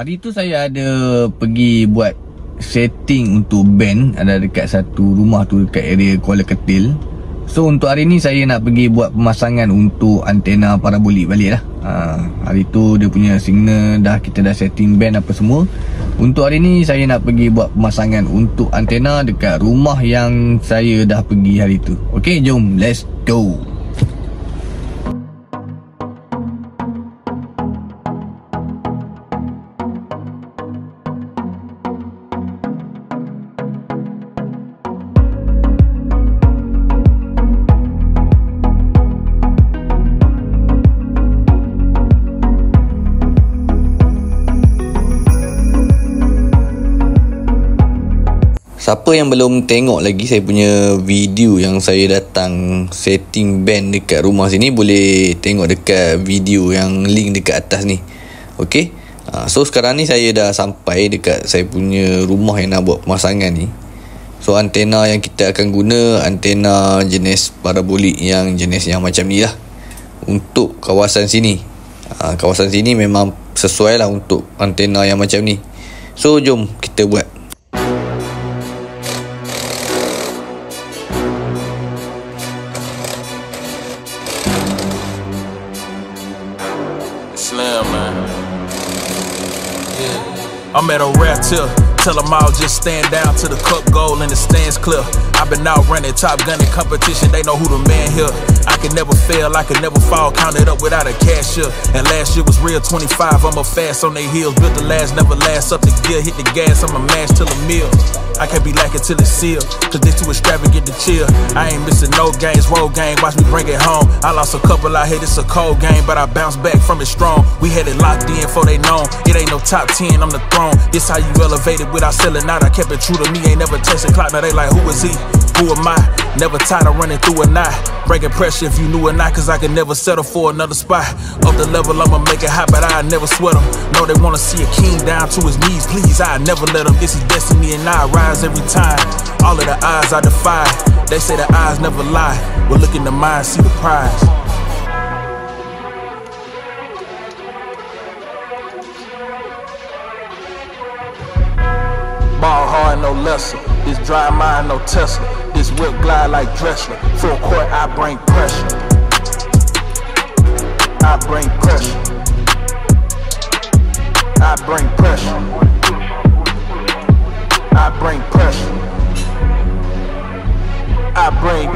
Hari tu saya ada pergi buat setting untuk band, ada dekat satu rumah tu dekat area Kuala Ketil. So untuk hari ni saya nak pergi buat pemasangan untuk antena parabolik balik lah. Hari tu dia punya signal dah, kita dah setting band apa semua. Untuk hari ni saya nak pergi buat pemasangan untuk antena dekat rumah yang saya dah pergi hari tu. Okay, jom let's go. Siapa yang belum tengok lagi saya punya video yang saya datang setting band dekat rumah sini, boleh tengok dekat video yang link dekat atas ni. Okay, so sekarang ni saya dah sampai dekat saya punya rumah yang nak buat pemasangan ni. So antena yang kita akan guna antena jenis parabolik yang jenis yang macam ni lah untuk kawasan sini. Kawasan sini memang sesuai lah untuk antena yang macam ni. So jom kita buat. Slim, man. Yeah. I'm at a rap till tell them all just stand down to the cup goal and the stands clear. I've been out running top gunning competition, they know who the man here. I can never fail, I can never fall, counted up without a cashier. And last year was real 25, I'm a fast on they heels. Built the last, never last up the gear, hit the gas, I'm a mash till a meal. I can't be lacking till it's sealed, cause they too extravagant to chill. I ain't missing no games, road game, watch me bring it home. I lost a couple out here, it's a cold game, but I bounced back from it strong. We had it locked in for they known, it ain't no top 10, I'm the throne. This how you elevated without selling out, I kept it true to me, ain't never testing clock, now they like who is he? Who am I? Never tired of running through a night. Breaking pressure if you knew or not, cause I can never settle for another spot. Up the level, I'ma make it hot, but I never sweat them. Know they wanna see a king down to his knees, please, I never let them. This is destiny and I rise every time. All of the odds I defy. They say the eyes never lie. Well, look in the mind, see the prize. Ball hard, no lesser. This dry mind, no Tesla. This whip glide like Dressler. Full court, I bring pressure. I bring pressure. I bring pressure. I bring pressure. I bring.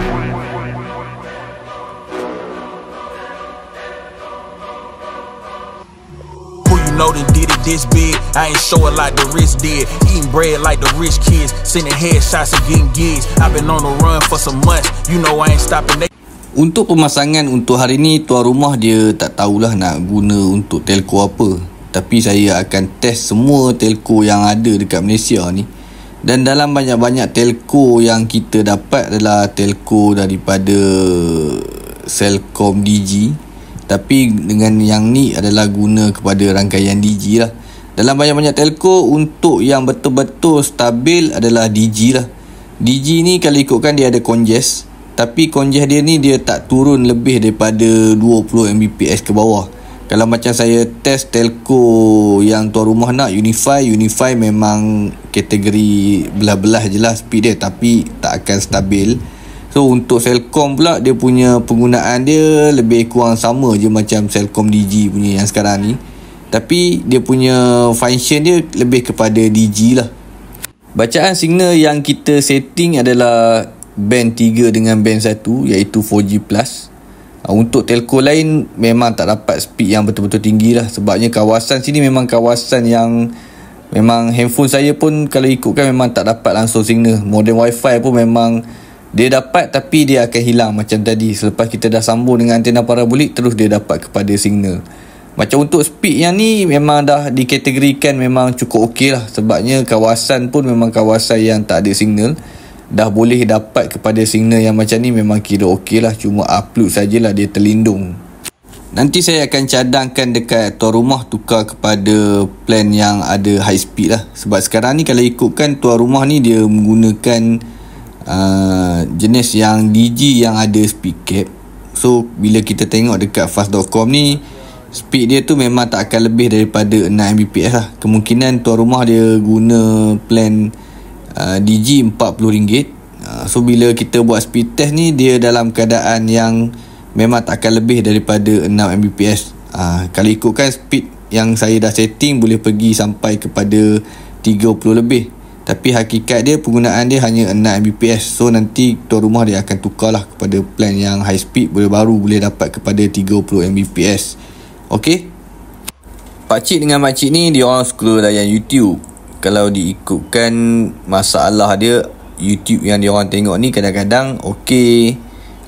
Know they did it this big, I ain't show it like the rich did. Eating bread like the rich kids, sending headshots and getting gigs. I've been on the run for some months, you know I ain't stopping. Untuk pemasangan untuk hari ni, tuan rumah dia tak tahulah nak guna untuk telco apa. Tapi saya akan test semua telco yang ada dekat Malaysia ni. Dan dalam banyak-banyak telco yang kita dapat adalah telco daripada Celcom Digi. Tapi dengan yang ni adalah guna kepada rangkaian Digi lah. Dalam banyak-banyak telco, untuk yang betul-betul stabil adalah Digi lah. Digi ni kalau ikutkan dia ada congest, tapi congest dia ni dia tak turun lebih daripada 20 Mbps ke bawah. Kalau macam saya test telco yang tuan rumah nak, Unify memang kategori belah-belah je lah speed dia, tapi tak akan stabil. So untuk Celcom pula, dia punya penggunaan dia lebih kurang sama je macam Celcom Digi punya yang sekarang ni. Tapi dia punya function dia lebih kepada Digi lah. Bacaan signal yang kita setting adalah band 3 dengan band 1, iaitu 4G+. Untuk telco lain memang tak dapat speed yang betul-betul tinggi lah. Sebabnya kawasan sini memang kawasan yang memang handphone saya pun kalau ikutkan memang tak dapat langsung signal. Modem wifi pun memang dia dapat, tapi dia akan hilang macam tadi. Selepas kita dah sambung dengan antena parabolik, terus dia dapat kepada signal. Macam untuk speed yang ni memang dah dikategorikan memang cukup okey lah. Sebabnya kawasan pun memang kawasan yang tak ada signal. Dah boleh dapat kepada signal yang macam ni memang kira okey lah. Cuma upload sajalah dia terlindung. Nanti saya akan cadangkan dekat tuan rumah tukar kepada plan yang ada high speed lah. Sebab sekarang ni kalau ikutkan tuan rumah ni dia menggunakan jenis yang Digi yang ada speed cap. So bila kita tengok dekat fast.com ni, speed dia tu memang tak akan lebih daripada 6 Mbps lah. Kemungkinan tuan rumah dia guna plan DG RM40. So bila kita buat speed test ni, dia dalam keadaan yang memang tak akan lebih daripada 6 Mbps. Kalau ikutkan speed yang saya dah setting, boleh pergi sampai kepada 30 lebih. Tapi hakikat dia, penggunaan dia hanya 6 Mbps. So nanti tuan rumah dia akan tukarlah kepada plan yang high speed, baru boleh dapat kepada 30 Mbps. Okey. Pakcik dengan makcik ni, dia orang suka layan YouTube. Kalau diikutkan masalah dia, YouTube yang dia orang tengok ni kadang-kadang okey,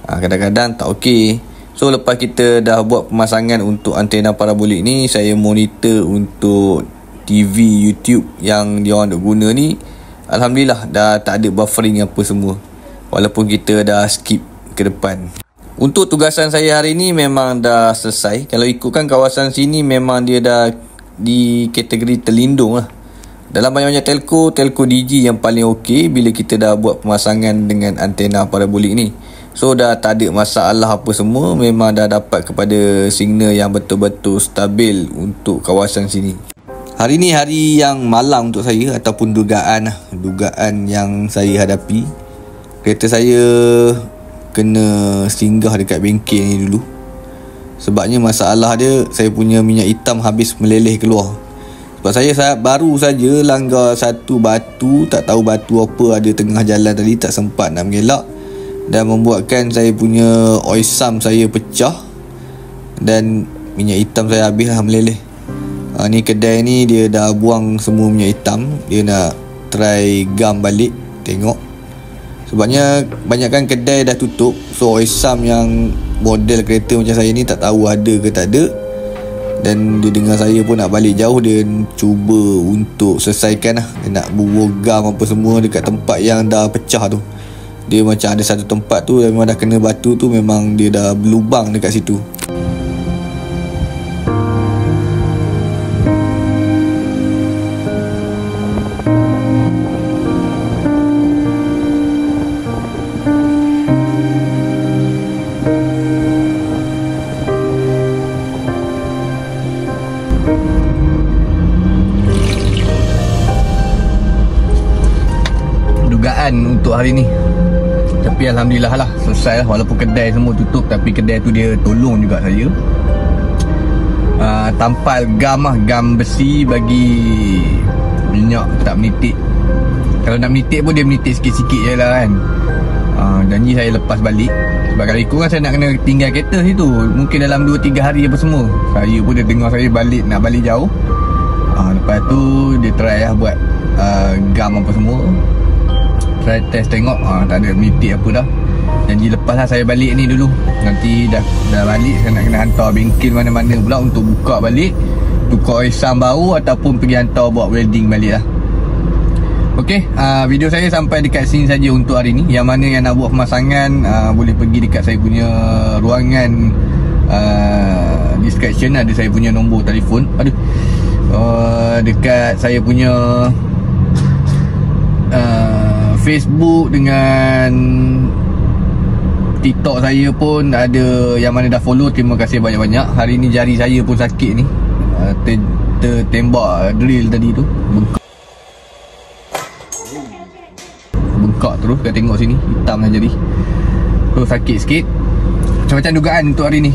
kadang-kadang tak okey. So lepas kita dah buat pemasangan untuk antena parabolik ni, saya monitor untuk TV YouTube yang dia orang nak guna ni, alhamdulillah dah tak ada buffering apa semua, walaupun kita dah skip ke depan. Untuk tugasan saya hari ni memang dah selesai. Kalau ikutkan kawasan sini, memang dia dah di kategori terlindung lah. Dalam banyak-banyak telco DG yang paling okey bila kita dah buat pemasangan dengan antena parabolik ni. So dah tak ada masalah apa semua, memang dah dapat kepada signal yang betul-betul stabil untuk kawasan sini. Hari ni hari yang malang untuk saya, ataupun dugaan yang saya hadapi. Kereta saya kena singgah dekat bengkel ni dulu. Sebabnya masalah dia, saya punya minyak hitam habis meleleh keluar. Sebab saya baru saja langgar satu batu, tak tahu batu apa ada tengah jalan tadi, tak sempat nak mengelak, dan membuatkan saya punya oil sump saya pecah dan minyak hitam saya habis lah meleleh. Ni kedai ni dia dah buang semua minyak hitam. Dia nak try gam balik, tengok. Sebabnya banyakkan kedai dah tutup. So oil sump yang model kereta macam saya ni tak tahu ada ke tak ada. Dan dia dengar saya pun nak balik jauh, dia cuba untuk selesaikan lah. Dia nak bubuh gam apa semua dekat tempat yang dah pecah tu. Dia macam ada satu tempat tu memang dah kena batu tu, memang dia dah berlubang dekat situ. Untuk hari ni, tapi alhamdulillah lah selesai lah. Walaupun kedai semua tutup, tapi kedai tu dia tolong juga saya. Tampal gam lah, gam besi bagi minyak tak menitik. Kalau nak menitik pun dia menitik sikit-sikit je lah kan. Janji saya lepas balik. Sebab kalau ikut kan saya nak kena tinggal kereta situ mungkin dalam 2-3 hari apa semua. Saya pun dia dengar saya nak balik jauh. Lepas tu dia try lah buat gam apa semua. Try test tengok, tak ada menitik apa dah. Janji lepas lah saya balik ni dulu. Nanti dah balik, saya nak kena hantar bengkel mana-mana pula untuk buka balik, tukar oil sump baru, ataupun pergi hantar buat welding balik lah. Ok, video saya sampai dekat sini saja untuk hari ni. Yang mana yang nak buat pemasangan, boleh pergi dekat saya punya ruangan description, ada saya punya nombor telefon. Dekat saya punya Facebook dengan TikTok saya pun ada, yang mana dah follow, terima kasih banyak-banyak. Hari ni jari saya pun sakit ni, tertembak drill tadi tu, bengkak terus. Kau tengok sini, hitam dah jadi. So sakit sikit. Macam-macam dugaan untuk hari ni.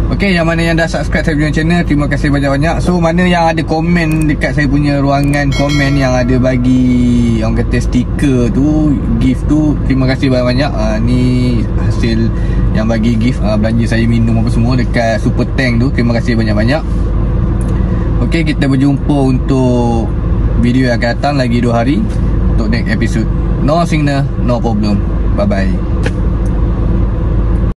Ok, yang mana yang dah subscribe saya punya channel, terima kasih banyak-banyak. So mana yang ada komen dekat saya punya ruangan komen yang ada bagi orang kata stiker tu, gift tu, terima kasih banyak-banyak. Ni hasil yang bagi gift, belanja saya minum apa semua dekat super tank tu. Terima kasih banyak-banyak. Ok, kita berjumpa untuk video yang akan datang lagi 2 hari untuk next episode. No signal, no problem. Bye bye.